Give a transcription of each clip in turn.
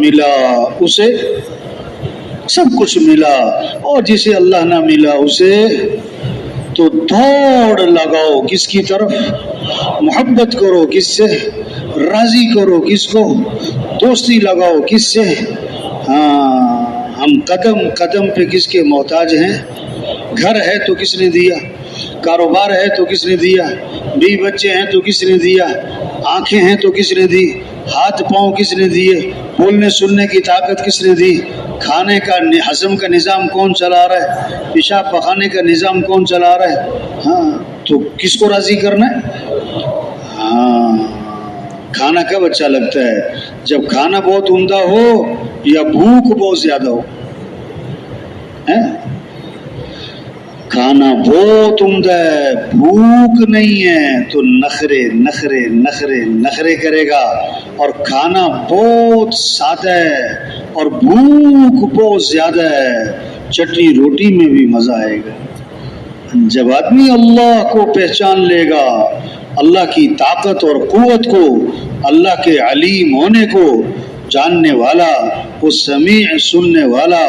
ملا اسے سب کچھ ملا، اور جسے اللہ نہ ملا اسے تو دوڑ لگاؤ کس کی طرف؟ محبت کرو کس سے؟ راضی کرو کس کو؟ دوستی لگاؤ کس سے؟ ہاں، ہم قدم قدم پہ کس کے محتاج ہیں؟ گھر ہے تو کس نے دیا؟ کاروبار ہے تو کس نے دیا؟ بیوی بچے ہیں تو کس نے دیا؟ آنکھیں ہیں تو کس نے دی؟ ہاتھ پاؤں کس نے دیے؟ بولنے سننے کی طاقت کس نے دی؟ کھانے کا ہضم کا نظام کون چلا رہا ہے؟ پیشاب پخانے کا نظام کون چلا رہا ہے؟ ہاں، تو کس کو راضی کرنا ہے؟ ہاں، کھانا کب اچھا لگتا ہے؟ جب کھانا بہت عمدہ ہو یا بھوک بہت زیادہ ہو؟ کھانا بہت عمدہ ہے، بھوک نہیں ہے تو نخرے نخرے نخرے نخرے کرے گا، اور کھانا بہت سادہ ہے اور بھوک بہت زیادہ ہے، چٹنی روٹی میں بھی مزہ آئے گا۔ جب آدمی اللہ کو پہچان لے گا، اللہ کی طاقت اور قوت کو، اللہ کے علیم ہونے کو جاننے والا، وہ سمیع سننے والا،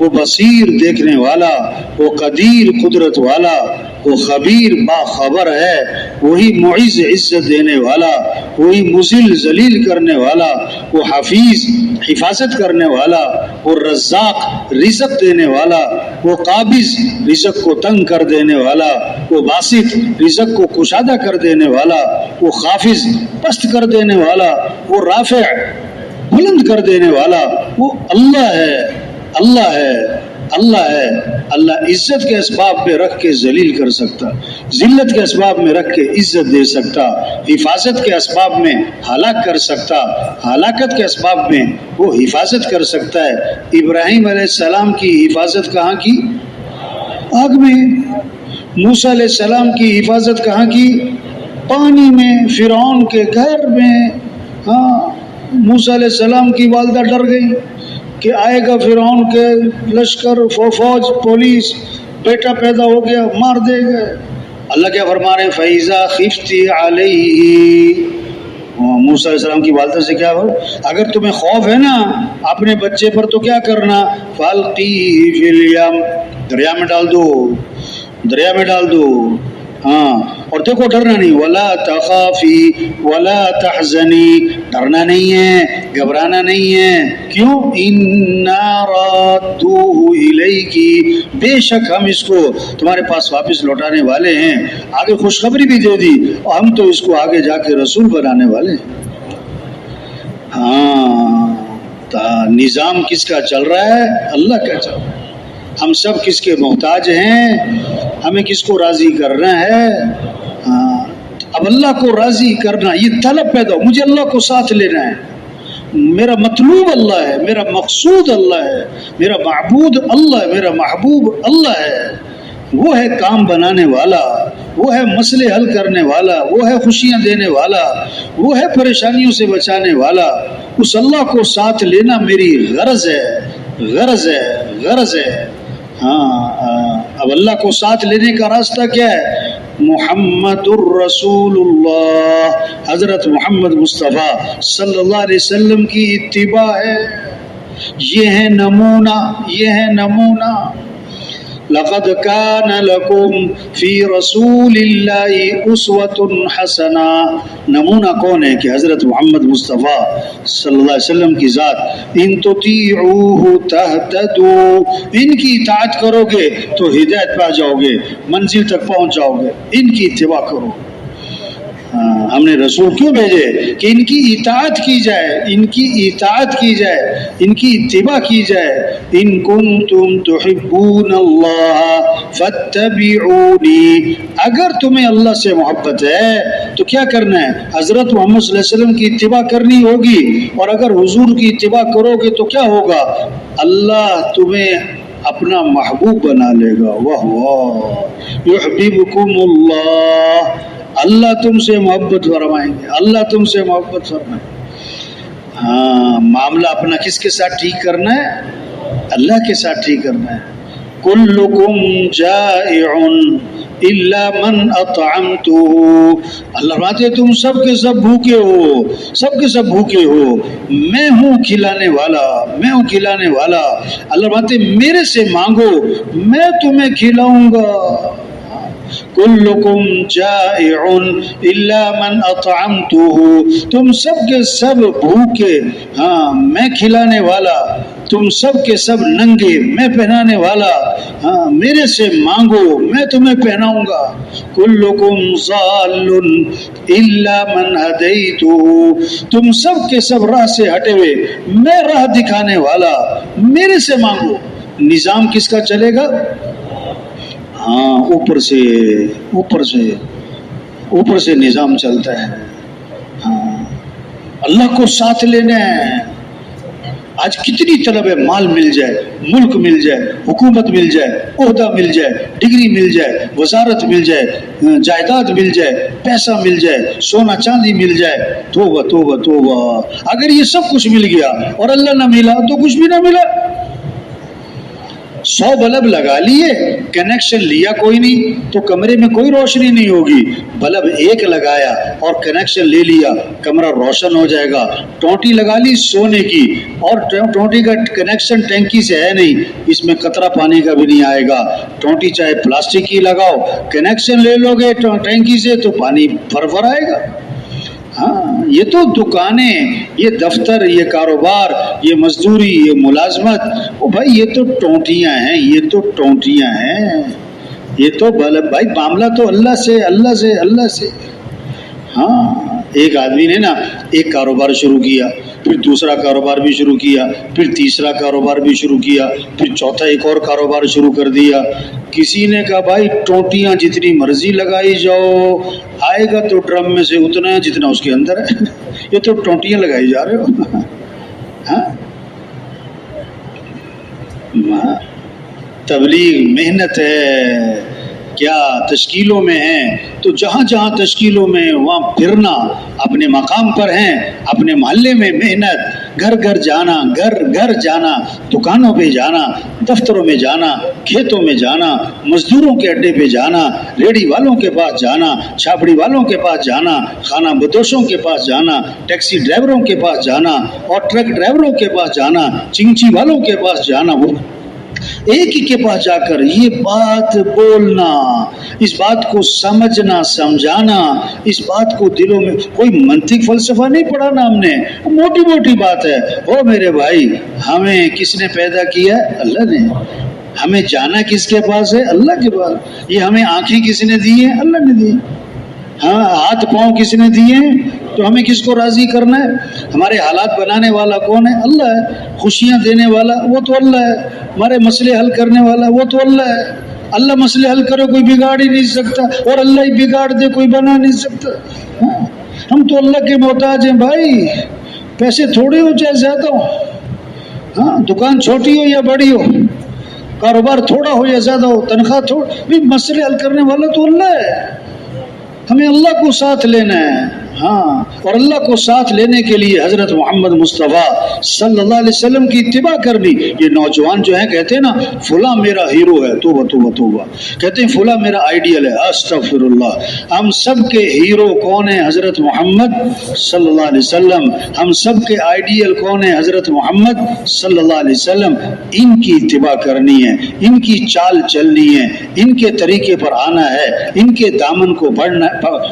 وہ بصیر دیکھنے والا، وہ قدیر قدرت والا، وہ خبیر باخبر ہے، وہی معز عزت دینے والا، وہی مذل ذلیل کرنے والا، وہ حفیظ حفاظت کرنے والا، وہ رزاق رزق دینے والا، وہ قابض رزق کو تنگ کر دینے والا، وہ باسط رزق کو کشادہ کر دینے والا، وہ خافض پست کر دینے والا، وہ رافع بلند کر دینے والا، وہ اللہ ہے، اللہ ہے، اللہ ہے۔ اللہ عزت کے اسباب پہ رکھ کے ذلیل کر سکتا، ذلت کے اسباب میں رکھ کے عزت دے سکتا، حفاظت کے اسباب میں ہلاک کر سکتا، ہلاکت کے اسباب میں وہ حفاظت کر سکتا ہے۔ ابراہیم علیہ السلام کی حفاظت کہاں کی؟ آگ میں۔ موسیٰ علیہ السلام کی حفاظت کہاں کی؟ پانی میں، فرعون کے گھر میں۔ ہاں، موسیٰ علیہ السلام کی والدہ ڈر گئی کہ آئے گا فرعون کے لشکر، فوج، پولیس، بیٹا پیدا ہو گیا مار دے گا۔ اللہ کیا فرما رہے ہیں؟ فَإِذَا خِفْتِ عَلَيْهِ۔ موسیٰ علیہ السلام کی والدہ سے کیا ہو؟ اگر تمہیں خوف ہے نا اپنے بچے پر تو کیا کرنا؟ فَالْقِيهِ فِي الْيَمِّ، دریا میں ڈال دو، دریا میں ڈال دو۔ ہاں، اور دیکھو ڈرنا نہیں، ولا تخافی ولا تحزنی، ڈرنا نہیں ہے، گھبرانا نہیں ہے۔ کیوں؟ انا رادوہ الیکی، بے شک ہم اس کو تمہارے پاس واپس لوٹانے والے ہیں۔ آگے خوشخبری بھی دے دی، اور ہم تو اس کو آگے جا کے رسول بنانے والے ہیں۔ ہاں، نظام کس کا چل رہا ہے؟ اللہ کا چل رہا ہے۔ ہم سب کس کے محتاج ہیں؟ ہمیں کس کو راضی کرنا ہے؟ اب اللہ کو راضی کرنا، یہ طلب پیدا ہو، مجھے اللہ کو ساتھ لینا ہے، میرا مطلوب اللہ ہے، میرا مقصود اللہ ہے، میرا معبود اللہ ہے، میرا محبوب اللہ ہے۔ وہ ہے کام بنانے والا، وہ ہے مسئلے حل کرنے والا، وہ ہے خوشیاں دینے والا، وہ ہے پریشانیوں سے بچانے والا۔ اس اللہ کو ساتھ لینا میری غرض ہے، غرض ہے، غرض ہے۔ ہاں، اب اللہ کو ساتھ لینے کا راستہ کیا ہے؟ محمد الرسول اللہ، حضرت محمد مصطفیٰ صلی اللہ علیہ وسلم کی اتباع ہے۔ یہ ہے نمونہ، یہ ہے نمونہ۔ لقد كان لكم في رسول الله اسوة حسنہ۔ نمونہ کون ہے؟ کہ حضرت محمد مصطفیٰ صلی اللہ علیہ وسلم کی ذات۔ ان تطیعوہ تہتدوا، ان کی اطاعت کرو گے تو ہدایت پا جاؤ گے، منزل تک پہنچ جاؤ گے، ان کی اتباع کرو۔ ہم نے رسول کیوں بھیجے؟ کہ ان کی اطاعت کی جائے، ان کی اطاعت کی جائے، ان کی اتباع کی جائے۔ ان کنتم تحبون اللہ فاتبعونی، اگر تمہیں اللہ سے محبت ہے تو کیا کرنا ہے؟ حضرت محمد صلی اللہ علیہ وسلم کی اتباع کرنی ہوگی، اور اگر حضور کی اتباع کرو گے تو کیا ہوگا؟ اللہ تمہیں اپنا محبوب بنا لے گا۔ واہ واہ، یحببکم اللہ، اللہ تم سے محبت فرمائیں گے، اللہ تم سے محبت فرمائیں گے۔ ہاں، معاملہ اپنا کس کے ساتھ ٹھیک کرنا ہے؟ اللہ کے ساتھ ٹھیک کرنا ہے۔ کلکم جائع، الا من اطعمته. اللہ فرماتے تم سب کے سب بھوکے ہو، سب کے سب بھوکے ہو، میں ہوں کھلانے والا، میں ہوں کھلانے والا. اللہ فرماتے میرے سے مانگو میں تمہیں کھلاؤں گا. کلکم جائع الا من اطعمته. تم سب کے سب بھوکے، ہاں میں کھلانے والا، تم سب کے سب ننگے میں پہنانے والا، ہاں میرے سے مانگو میں تمہیں پہناؤں گا. کلکم ضال الا من هدیته. تم سب کے سب راہ سے ہٹے ہوئے، میں راہ دکھانے والا، میرے سے مانگو. نظام کس کا چلے گا؟ ہاں اوپر سے، اوپر سے، اوپر سے نظام چلتا ہے. ہاں اللہ کو ساتھ لینا ہے. آج کتنی طلب ہے، مال مل جائے، ملک مل جائے، حکومت مل جائے، عہدہ مل جائے، ڈگری مل جائے، وزارت مل جائے، جائیداد مل جائے، پیسہ مل جائے، سونا چاندی مل جائے. توبہ توبہ توبہ. اگر یہ سب کچھ مل گیا اور اللہ نہ ملا تو کچھ بھی نہ ملا. 100 بلب لگا لیے، کنیکشن لیا کوئی نہیں تو کمرے میں کوئی روشنی نہیں ہوگی. بلب ایک لگایا اور کنیکشن لے لیا، کمرہ روشن ہو جائے گا. ٹونٹی لگا لی سونے کی اور ٹونٹی کا کنیکشن ٹینکی سے ہے نہیں، اس میں قطرہ پانی کا بھی نہیں آئے گا. ٹونٹی چاہے پلاسٹک کی لگاؤ، کنیکشن لے لو گے ٹینکی سے تو پانی بھر آئے گا. ہاں یہ تو دکانیں، یہ دفتر، یہ کاروبار، یہ مزدوری، یہ ملازمت، او بھائی یہ تو ٹونٹیاں ہیں، یہ تو ٹونٹیاں ہیں. یہ تو بھائی معاملہ تو اللہ سے، اللہ سے، اللہ سے. ہاں ایک آدمی نے نا ایک کاروبار شروع کیا، پھر دوسرا کاروبار بھی شروع کیا، پھر تیسرا کاروبار بھی شروع کیا، پھر چوتھا ایک اور کاروبار شروع کر دیا. کسی نے کہا بھائی ٹونٹیاں جتنی مرضی لگائی جاؤ، آئے گا تو ڈرم میں سے اتنا ہے جتنا اس کے اندر ہے. یہ تو ٹونٹیاں لگائی جا رہے ہو. ہاں تبلیغ محنت ہے، کیا تشکیلوں میں ہیں تو جہاں جہاں تشکیلوں میں وہاں پھرنا، اپنے مقام پر ہیں، اپنے محلے میں محنت، گھر گھر جانا، گھر گھر جانا، دکانوں پہ جانا، دفتروں میں جانا، کھیتوں میں جانا، مزدوروں کے اڈے پہ جانا، ریڑھی والوں کے پاس جانا، چھاپڑی والوں کے پاس جانا، خانہ بدوشوں کے پاس جانا، ٹیکسی ڈرائیوروں کے پاس جانا اور ٹرک ڈرائیوروں کے پاس جانا، چنگچی والوں کے پاس جانا. وہ ایک ہی کے پاس جا کر یہ بات بولنا، اس بات کو سمجھنا، سمجھانا، اس بات کو دلوں میں، کوئی منطق فلسفہ نہیں پڑھانا ہم نے، موٹی موٹی بات ہے. او میرے بھائی، ہمیں کس نے پیدا کیا ہے؟ اللہ نے. ہمیں جانا کس کے پاس ہے؟ اللہ کے پاس. یہ ہمیں آنکھیں کس نے دی ہیں؟ اللہ نے دی. ہاں ہاتھ پاؤں کس نے دیے ہیں؟ تو ہمیں کس کو راضی کرنا ہے؟ ہمارے حالات بنانے والا کون ہے؟ اللہ ہے. خوشیاں دینے والا وہ تو اللہ ہے. ہمارے مسئلے حل کرنے والا وہ تو اللہ ہے. اللہ مسئلے حل کرے کوئی بگاڑ ہی نہیں سکتا، اور اللہ ہی بگاڑ دے کوئی بنا نہیں سکتا. ہم تو اللہ کے محتاج ہیں بھائی. پیسے تھوڑے ہو چاہے زیادہ ہو، ہاں دکان چھوٹی ہو یا بڑی ہو، کاروبار تھوڑا ہو یا زیادہ ہو، تنخواہ تھوڑی، مسئلے حل کرنے والا تو اللہ ہے. ہمیں اللہ کو ساتھ لینا ہے. ہاں اور اللہ کو ساتھ لینے کے لیے حضرت محمد مصطفیٰ صلی اللہ علیہ وسلم کی اتباع کرنی. یہ نوجوان جو ہیں کہتے ہیں نا فلاں میرا ہیرو ہے، توبہ توبہ توبہ، کہتے ہیں فلاں میرا آئیڈیل ہے. استغفر اللہ. ہم سب کے ہیرو کون ہیں؟ حضرت محمد صلی اللہ علیہ وسلم. ہم سب کے آئیڈیل کون ہیں؟ حضرت محمد صلی اللہ علیہ وسلم. ان کی اتباع کرنی ہے، ان کی چال چلنی ہے، ان کے طریقے پر آنا ہے، ان کے دامن کو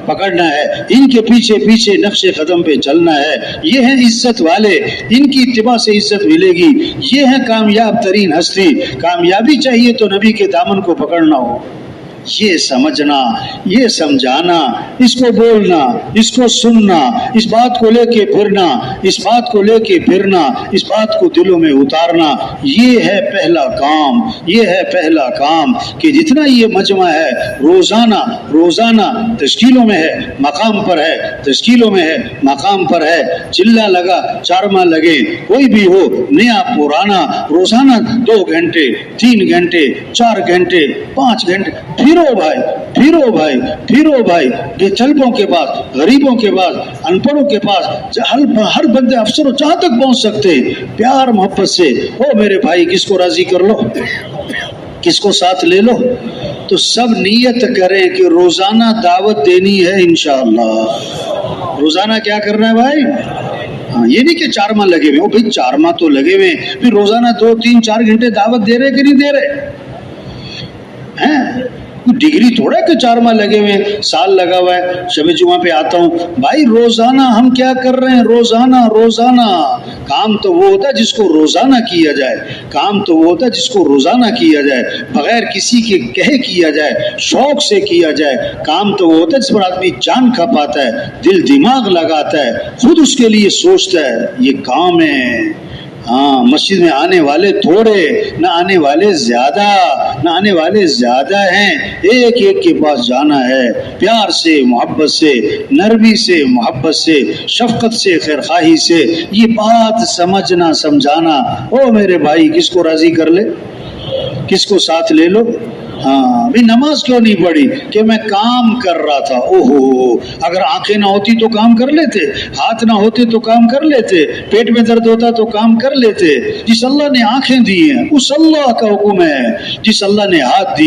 پکڑنا ہے، ان کے پیچھے پیچھے نقش قدم پہ چلنا ہے. یہ ہیں عزت والے، ان کی اتباع سے عزت ملے گی. یہ ہیں کامیاب ترین ہستی. کامیابی چاہیے تو نبی کے دامن کو پکڑنا ہو. یہ سمجھنا، یہ سمجھانا، اس کو بولنا، اس کو سننا، اس بات کو لے کے پھرنا، اس بات کو لے کے پھرنا، اس بات کو دلوں میں اتارنا، یہ ہے پہلا کام. یہ ہے پہلا کام کہ جتنا یہ مجمع ہے روزانہ روزانہ تشکیلوں میں ہے، مقام پر ہے، تشکیلوں میں ہے، مقام پر ہے. چلہ لگا چارما لگے، کوئی بھی ہو، نیا پرانا، روزانہ 2 گھنٹے 3 گھنٹے 4 گھنٹے 5 گھنٹے پھرو بھائی، پھرو بھائی، پھرو بھائی. بے طلبوں کے پاس، غریبوں کے پاس، ان پڑھوں کے پاس، ہر بندے افسروں جہاں تک پہنچ سکتے پیار محبت سے. او میرے بھائی کس کو راضی کر لو، کس کو ساتھ لے لو. تو سب نیت کریں کہ روزانہ دعوت دینی ہے انشاءاللہ. روزانہ کیا کرنا ہے بھائی؟ ہاں، یہ نہیں کہ 4 ماہ لگے ہوئے. بھائی 4 ماہ تو لگے ہوئے ہیں، پھر روزانہ 2 3 4 گھنٹے دعوت دے رہے کہ نہیں دے رہے ہیں؟ کوئی ڈگری تھوڑا ہے کہ 4 ماہ لگے ہوئے ہیں، سال لگا ہوا ہے، شب جمعہ پہ آتا ہوں. بھائی روزانہ ہم کیا کر رہے ہیں؟ روزانہ روزانہ. کام تو وہ ہوتا ہے جس کو روزانہ کیا جائے، کام تو وہ ہوتا ہے جس کو روزانہ کیا جائے، بغیر کسی کے کہے کیا جائے، شوق سے کیا جائے. کام تو وہ ہوتا ہے جس پر آدمی جان کھپاتا ہے، دل دماغ لگاتا ہے، خود اس کے لیے سوچتا ہے. یہ کام ہے. ہاں، مسجد میں آنے والے تھوڑے، نہ آنے والے زیادہ، نہ آنے والے زیادہ ہیں. ایک ایک کے پاس جانا ہے، پیار سے، محبت سے، نرمی سے، محبت سے، شفقت سے، خیرخواہی سے. یہ بات سمجھنا، سمجھانا. او میرے بھائی، کس کو راضی کر لے، کس کو ساتھ لے لو. ہاں بھی نماز کیوں نہیں پڑھی؟ کہ میں کام کر رہا تھا. اوہو، اگر آنکھیں نہ ہوتی تو کام کر لیتے، ہاتھ نہ ہوتے تو کام کر لیتے، پیٹ میں درد ہوتا تو کام کر لیتے. جس اللہ نے آنکھیں دی ہیں اس اللہ کا حکم ہے، جس اللہ نے ہاتھ دی